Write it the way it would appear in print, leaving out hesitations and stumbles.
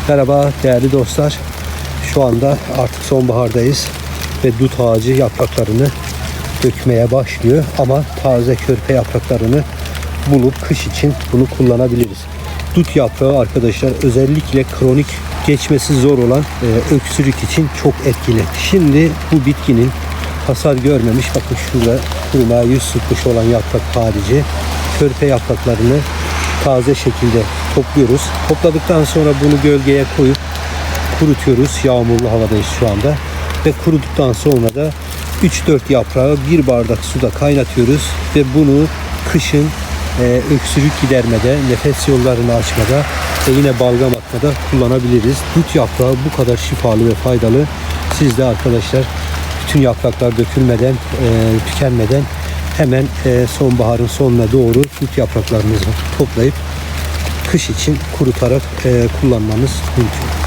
Merhaba değerli dostlar. Şu anda artık sonbahardayız ve dut ağacı yapraklarını dökmeye başlıyor. Ama taze körpe yapraklarını bulup kış için bunu kullanabiliriz. Dut yaprağı arkadaşlar özellikle kronik geçmesi zor olan öksürük için çok etkili. Şimdi bu bitkinin hasar görmemiş, bakın şurada kurumaya yüz tutmuş olan yaprak harici körpe yapraklarını taze şekilde topluyoruz. Topladıktan sonra bunu gölgeye koyup kurutuyoruz. Yağmurlu havadayız şu anda. Ve kuruduktan sonra da 3-4 yaprağı bir bardak suda kaynatıyoruz. Ve bunu kışın öksürük gidermede, nefes yollarını açmada ve yine balgam atmada kullanabiliriz. Dut yaprağı bu kadar şifalı ve faydalı. Siz de arkadaşlar bütün yapraklar dökülmeden, tükenmeden hemen sonbaharın sonuna doğru dut yapraklarınızı toplayıp kış için kurutarak kullanmanız mümkün.